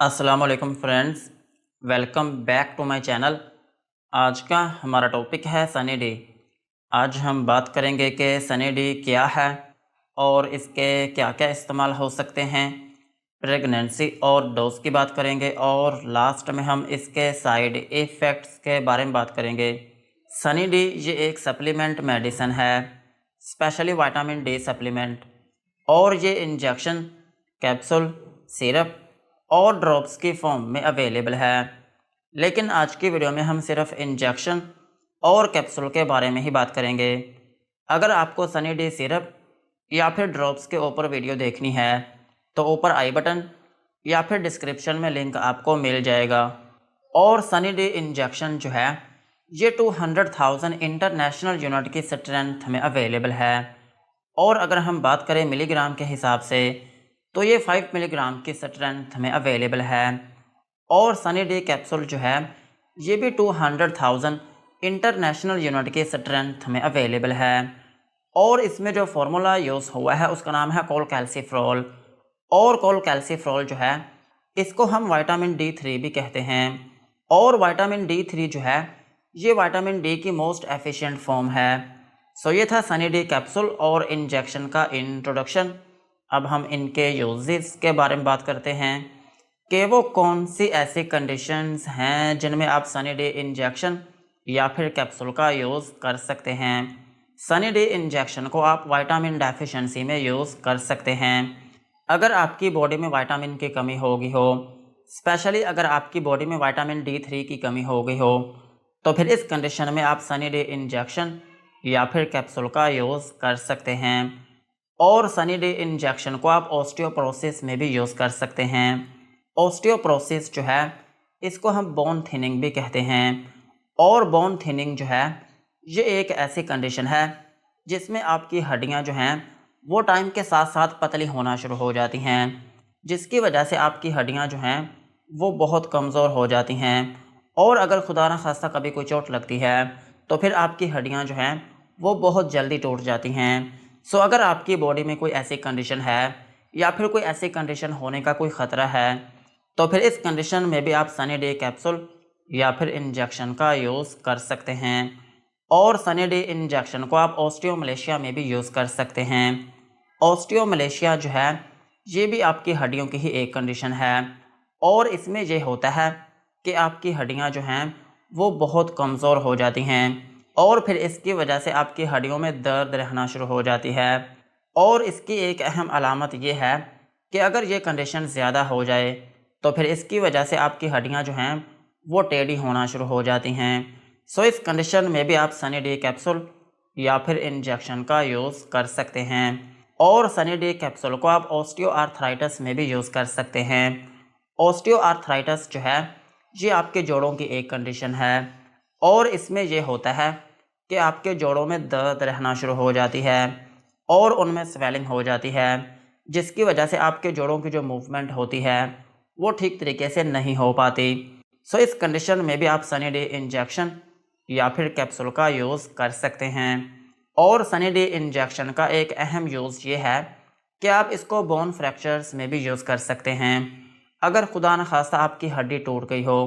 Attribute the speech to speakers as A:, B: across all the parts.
A: अस्सलाम वालेकुम friends, welcome back to my channel. आज का हमारा टॉपिक है सनी डे। आज हम बात करेंगे कि सनी डे क्या है और इसके क्या क्या इस्तेमाल हो सकते हैं। प्रेगनेंसी और डोज की बात करेंगे और लास्ट में हम इसके साइड इफ़ेक्ट्स के बारे में बात करेंगे। सनी डी ये एक सप्लीमेंट मेडिसिन है, स्पेशली विटामिन डी सप्लीमेंट, और ये इंजेक्शन, कैप्सूल, सिरप और ड्रॉप्स की फॉर्म में अवेलेबल है। लेकिन आज की वीडियो में हम सिर्फ इंजेक्शन और कैप्सूल के बारे में ही बात करेंगे। अगर आपको सनी डी सिरप या फिर ड्रॉप्स के ऊपर वीडियो देखनी है तो ऊपर आई बटन या फिर डिस्क्रिप्शन में लिंक आपको मिल जाएगा। और सनी डी इंजेक्शन जो है ये 200,000 इंटरनेशनल यूनिट की स्ट्रेंथ में अवेलेबल है। और अगर हम बात करें मिलीग्राम के हिसाब से तो ये 5 मिलीग्राम की स्ट्रेंथ में अवेलेबल है। और सनी डी कैप्सूल जो है ये भी 200,000 इंटरनेशनल यूनिट की स्ट्रेंथ में अवेलेबल है। और इसमें जो फार्मूला यूज़ हुआ है उसका नाम है कोलकैल्सिफ्रॉल। और कोलकैल्सिफ्रॉल जो है इसको हम विटामिन D3 भी कहते हैं। और विटामिन D3 जो है ये विटामिन डी की मोस्ट एफिशिएंट फॉर्म है। सो ये था सनी डी कैप्सूल और इंजेक्शन का इंट्रोडक्शन। अब हम इनके यूजेस के बारे में बात करते हैं कि वो कौन सी ऐसी कंडीशंस हैं जिनमें आप सनी डी इंजेक्शन या फिर कैप्सूल का यूज़ कर सकते हैं। सनी डी इंजेक्शन को आप विटामिन डेफिशिएंसी में यूज़ कर सकते हैं। अगर आपकी बॉडी में विटामिन की कमी हो गई हो, स्पेशली अगर आपकी बॉडी में विटामिन D3 की कमी हो गई हो, तो फिर इस कंडीशन में आप सनी डे इंजेक्शन या फिर कैप्सूल का यूज़ कर सकते हैं। और सनी डे इंजेक्शन को आप ऑस्टियोपोरोसिस में भी यूज़ कर सकते हैं। ऑस्टियोपोरोसिस जो है इसको हम बोन थिनिंग भी कहते हैं। और बोन थिनिंग जो है ये एक ऐसी कंडीशन है जिसमें आपकी हड्डियां जो हैं वो टाइम के साथ साथ पतली होना शुरू हो जाती हैं, जिसकी वजह से आपकी हड्डियां जो हैं वो बहुत कमज़ोर हो जाती हैं। और अगर खुदा न खास्ता कभी कोई चोट लगती है तो फिर आपकी हड्डियां जो हैं वो बहुत जल्दी टूट जाती हैं। सो अगर आपकी बॉडी में कोई ऐसी कंडीशन है या फिर कोई ऐसी कंडीशन होने का कोई ख़तरा है तो फिर इस कंडीशन में भी आप सनी डे कैप्सूल या फिर इंजेक्शन का यूज़ कर सकते हैं। और सनी डे इंजेक्शन को आप ऑस्टियोमलेशिया में भी यूज़ कर सकते हैं। ऑस्टियोमलेशिया जो है ये भी आपकी हड्डियों की ही एक कंडीशन है। और इसमें ये होता है कि आपकी हड्डियां जो हैं वो बहुत कमज़ोर हो जाती हैं और फिर इसकी वजह से आपकी हड्डियों में दर्द रहना शुरू हो जाती है। और इसकी एक अहम अलामत ये है कि अगर ये कंडीशन ज़्यादा हो जाए तो फिर इसकी वजह से आपकी हड्डियां जो हैं वो टेढ़ी होना शुरू हो जाती हैं। सो इस कंडीशन में भी आप सनी डे कैप्सूल या फिर इंजेक्शन का यूज़ कर सकते हैं। और सनी डे कैप्सूल को आप ऑस्टियो आर्थराइटिस में भी यूज़ कर सकते हैं। ऑस्टियो आर्थराइटिस जो है ये आपके जोड़ों की एक कंडीशन है। और इसमें ये होता है कि आपके जोड़ों में दर्द रहना शुरू हो जाती है और उनमें स्वेलिंग हो जाती है, जिसकी वजह से आपके जोड़ों की जो मूवमेंट होती है वो ठीक तरीके से नहीं हो पाती। सो इस कंडीशन में भी आप सनी डे इंजेक्शन या फिर कैप्सूल का यूज़ कर सकते हैं। और सनी डे इंजेक्शन का एक अहम यूज़ ये है कि आप इसको बोन फ्रैक्चर्स में भी यूज़ कर सकते हैं। अगर खुदा न खास्ता आपकी हड्डी टूट गई हो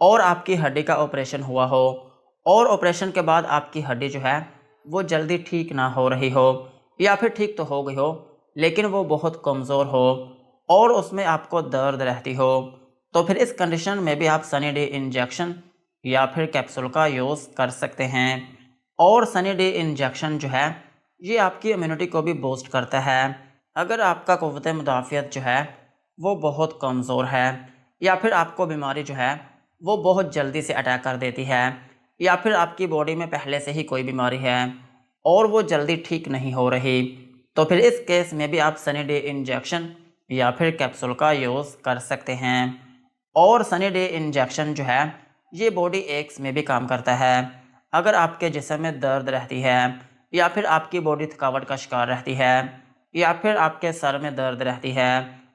A: और आपकी हड्डी का ऑपरेशन हुआ हो और ऑपरेशन के बाद आपकी हड्डी जो है वो जल्दी ठीक ना हो रही हो या फिर ठीक तो हो गई हो लेकिन वो बहुत कमज़ोर हो और उसमें आपको दर्द रहती हो, तो फिर इस कंडीशन में भी आप सनी डे इंजेक्शन या फिर कैप्सूल का यूज़ कर सकते हैं। और सनी डे इंजेक्शन जो है ये आपकी इम्यूनिटी को भी बूस्ट करता है। अगर आपका क़ुव्वत मुदाफ़ियत जो है वो बहुत कमज़ोर है या फिर आपको बीमारी जो है वो बहुत जल्दी से अटैक कर देती है या फिर आपकी बॉडी में पहले से ही कोई बीमारी है और वो जल्दी ठीक नहीं हो रही, तो फिर इस केस में भी आप सनी डे इंजेक्शन या फिर कैप्सूल का यूज़ कर सकते हैं। और सनी डे इंजेक्शन जो है ये बॉडी एक्स में भी काम करता है। अगर आपके जिस्म में दर्द रहती है या फिर आपकी बॉडी थकावट का शिकार रहती है या फिर आपके सर में दर्द रहती है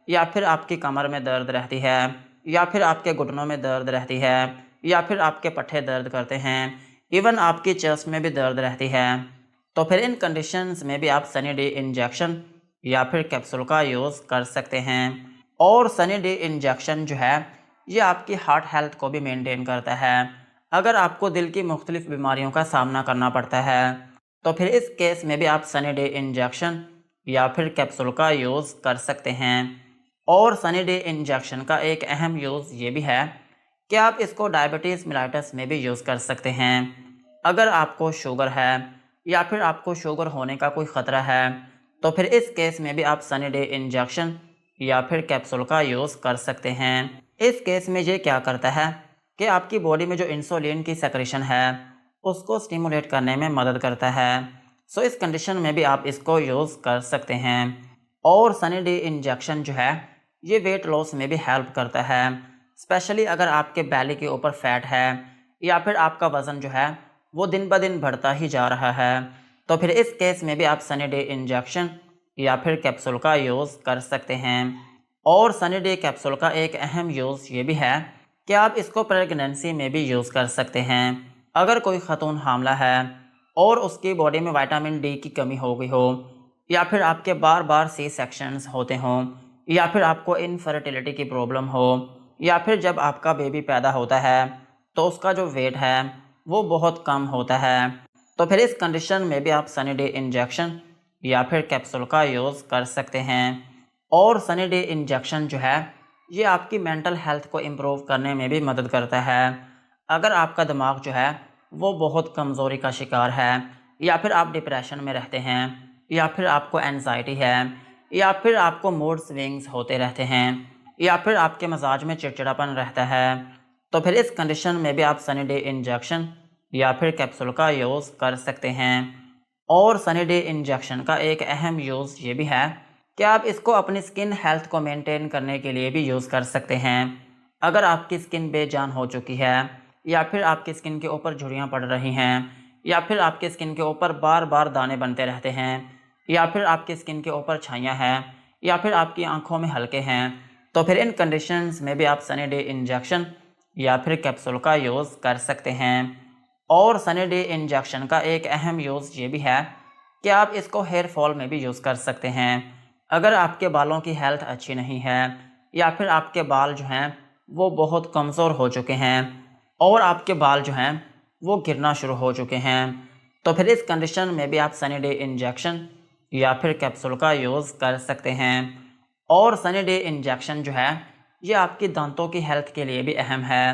A: या फिर आपकी कमर में दर्द रहती है या फिर आपके घुटनों में दर्द रहती है या फिर आपके पट्टे दर्द करते हैं, इवन आपकी चेस्ट में भी दर्द रहती है, तो फिर इन कंडीशंस में भी आप सनी डे इंजेक्शन या फिर कैप्सूल का यूज़ कर सकते हैं। और सनी डे इंजेक्शन जो है ये आपकी हार्ट हेल्थ को भी मेंटेन करता है। अगर आपको दिल की मुख्तलिफ बीमारियों का सामना करना पड़ता है तो फिर इस केस में भी आप सनी डे इंजेक्शन या फिर कैप्सूल का यूज़ कर सकते हैं। और सनी डे इंजेक्शन का एक अहम यूज़ ये भी है कि आप इसको डायबिटीज़ मेलाइटस में भी यूज़ कर सकते हैं। अगर आपको शुगर है या फिर आपको शुगर होने का कोई ख़तरा है तो फिर इस केस में भी आप सनी डे इंजेक्शन या फिर कैप्सूल का यूज़ कर सकते हैं। इस केस में ये क्या करता है कि आपकी बॉडी में जो इंसुलिन की सेक्रेशन है उसको स्टिमुलेट करने में मदद करता है। सो इस कंडीशन में भी आप इसको यूज़ कर सकते हैं। और सनी डे इंजेक्शन जो है ये वेट लॉस में भी हेल्प करता है, स्पेशली अगर आपके बैली के ऊपर फैट है या फिर आपका वज़न जो है वो दिन ब दिन बढ़ता ही जा रहा है तो फिर इस केस में भी आप सनी डे इंजेक्शन या फिर कैप्सूल का यूज़ कर सकते हैं। और सनी डे कैप्सूल का एक अहम यूज़ ये भी है कि आप इसको प्रेगनेंसी में भी यूज़ कर सकते हैं। अगर कोई ख़तून हामला है और उसकी बॉडी में विटामिन डी की कमी हो गई हो या फिर आपके बार बार सी सेक्शंस होते हों या फिर आपको इनफर्टिलिटी की प्रॉब्लम हो या फिर जब आपका बेबी पैदा होता है तो उसका जो वेट है वो बहुत कम होता है तो फिर इस कंडीशन में भी आप सनी डे इंजेक्शन या फिर कैप्सूल का यूज़ कर सकते हैं। और सनी डे इंजेक्शन जो है ये आपकी मेंटल हेल्थ को इम्प्रूव करने में भी मदद करता है। अगर आपका दिमाग जो है वो बहुत कमज़ोरी का शिकार है या फिर आप डिप्रेशन में रहते हैं या फिर आपको एनजाइटी है या फिर आपको मूड स्विंग्स होते रहते हैं या फिर आपके मजाज में चिड़चिड़ापन रहता है तो फिर इस कंडीशन में भी आप सनी डे इंजेक्शन या फिर कैप्सूल का यूज़ कर सकते हैं। और सनी डे इंजेक्शन का एक अहम यूज़ ये भी है कि आप इसको अपनी स्किन हेल्थ को मेंटेन करने के लिए भी यूज़ कर सकते हैं। अगर आपकी स्किन बेजान हो चुकी है या फिर आपकी स्किन के ऊपर झुर्रियाँ पड़ रही हैं या फिर आपकी स्किन के ऊपर बार बार दाने बनते रहते हैं या फिर आपकी स्किन के ऊपर छाइयाँ हैं या फिर आपकी आंखों में हल्के हैं तो फिर इन कंडीशंस में भी आप सनी डे इंजेक्शन या फिर कैप्सूल का यूज़ कर सकते हैं। और सनी डे इंजेक्शन का एक अहम यूज़ ये भी है कि आप इसको हेयर फॉल में भी यूज़ कर सकते हैं। अगर आपके बालों की हेल्थ अच्छी नहीं है या फिर आपके बाल जो हैं वो बहुत कमज़ोर हो चुके हैं और आपके बाल जो हैं वो गिरना शुरू हो चुके हैं तो फिर इस कंडीशन में भी आप सनी डे इंजेक्शन या फिर कैप्सूल का यूज़ कर सकते हैं। और सनी डे इंजेक्शन जो है ये आपकी दांतों की हेल्थ के लिए भी अहम है।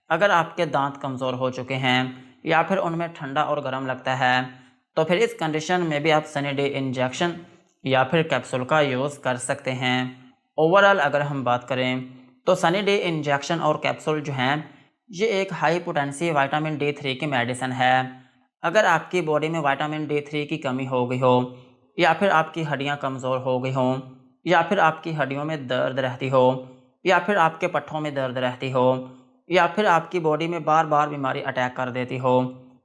A: अगर आपके दांत कमज़ोर हो चुके हैं या फिर उनमें ठंडा और गर्म लगता है तो फिर इस कंडीशन में भी आप सनी डे इंजेक्शन या फिर कैप्सूल का यूज़ कर सकते हैं। ओवरऑल अगर हम बात करें तो सनी डे इंजेक्शन और कैप्सूल जो हैं ये एक हाई पोटेंसी विटामिन D3 की मेडिसिन है। अगर आपकी बॉडी में विटामिन D3 की कमी हो गई हो या फिर आपकी हड्डियां कमज़ोर हो गई हों या फिर आपकी हड्डियों में दर्द रहती हो या फिर आपके पट्ठों में दर्द रहती हो या फिर आपकी बॉडी में बार बार बीमारी अटैक कर देती हो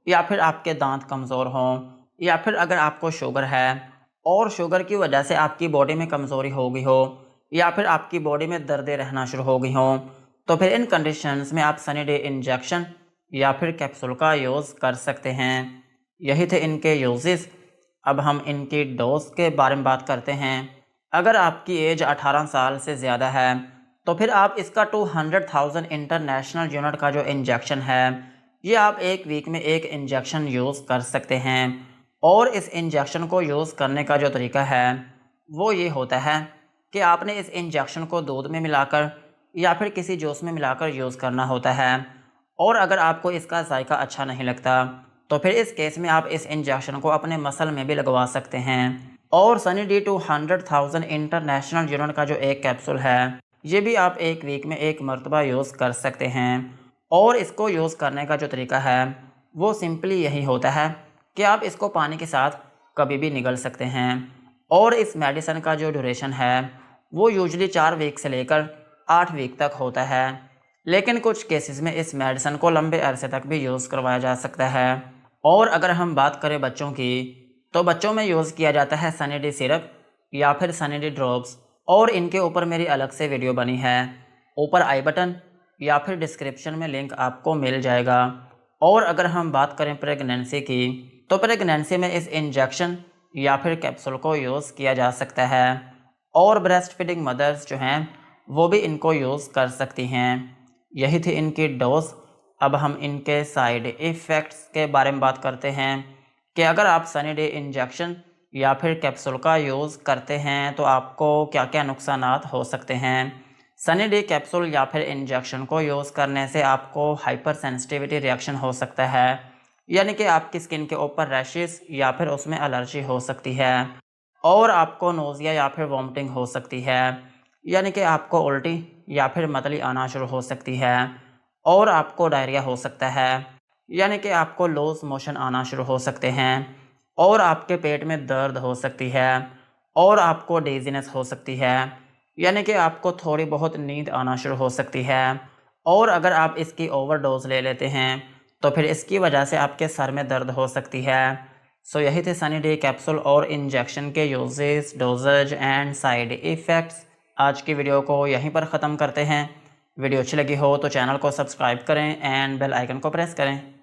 A: या फिर आपके दांत कमज़ोर हों या फिर अगर आपको शुगर है और शुगर की वजह से आपकी बॉडी में कमज़ोरी हो गई हो या फिर आपकी बॉडी में दर्दें रहना शुरू हो गई हों तो फिर इन कंडीशंस में आप सनी डे इंजेक्शन या फिर कैप्सूल का यूज़ कर सकते हैं। यही थे इनके यूजेस। अब हम इनकी डोज के बारे में बात करते हैं। अगर आपकी एज 18 साल से ज़्यादा है तो फिर आप इसका 200,000 इंटरनेशनल यूनिट का जो इंजेक्शन है ये आप एक वीक में एक इंजेक्शन यूज़ कर सकते हैं। और इस इंजेक्शन को यूज़ करने का जो तरीका है वो ये होता है कि आपने इस इंजेक्शन को दूध में मिलाकर या फिर किसी जूस में मिलाकर यूज़ करना होता है। और अगर आपको इसका जायका अच्छा नहीं लगता तो फिर इस केस में आप इस इंजेक्शन को अपने मसल में भी लगवा सकते हैं। और सनी डी 200,000 इंटरनेशनल यूनिट का जो एक कैप्सूल है ये भी आप एक वीक में एक मरतबा यूज़ कर सकते हैं। और इसको यूज़ करने का जो तरीका है वो सिंपली यही होता है कि आप इसको पानी के साथ कभी भी निगल सकते हैं। और इस मेडिसिन का जो ड्यूरेशन है वो यूजली 4 वीक से लेकर 8 वीक तक होता है, लेकिन कुछ केसेस में इस मेडिसिन को लंबे अरसे तक भी यूज़ करवाया जा सकता है। और अगर हम बात करें बच्चों की तो बच्चों में यूज़ किया जाता है सनी डी सिरप या फिर सनी डी ड्रॉप्स। और इनके ऊपर मेरी अलग से वीडियो बनी है, ऊपर आई बटन या फिर डिस्क्रिप्शन में लिंक आपको मिल जाएगा। और अगर हम बात करें प्रेगनेंसी की तो प्रेगनेंसी में इस इंजेक्शन या फिर कैप्सूल को यूज़ किया जा सकता है। और ब्रेस्ट फीडिंग मदर्स जो हैं वो भी इनको यूज़ कर सकती हैं। यही थी इनकी डोज। अब हम इनके साइड इफ़ेक्ट्स के बारे में बात करते हैं कि अगर आप सनी डे इंजेक्शन या फिर कैप्सूल का यूज़ करते हैं तो आपको क्या क्या नुकसानात हो सकते हैं। सनी डे कैप्सूल या फिर इंजेक्शन को यूज़ करने से आपको हाइपर सेंसिटिविटी रिएक्शन हो सकता है, यानी कि आपकी स्किन के ऊपर रैशेस या फिर उसमें एलर्जी हो सकती है और आपको नोज़िया या फिर वॉमिटिंग हो सकती है, यानी कि आपको उल्टी या फिर मतली आना शुरू हो सकती है और आपको डायरिया हो सकता है, यानी कि आपको लूज़ मोशन आना शुरू हो सकते हैं और आपके पेट में दर्द हो सकती है और आपको डेजीनेस हो सकती है, यानी कि आपको थोड़ी बहुत नींद आना शुरू हो सकती है। और अगर आप इसकी ओवरडोज ले लेते हैं तो फिर इसकी वजह से आपके सर में दर्द हो सकती है। सो यही थे सनी डे कैप्सूल और इंजेक्शन के uses, doses and side effects. आज की वीडियो को यहीं पर ख़त्म करते हैं। वीडियो अच्छी लगी हो तो चैनल को सब्सक्राइब करें एंड बेल आइकन को प्रेस करें।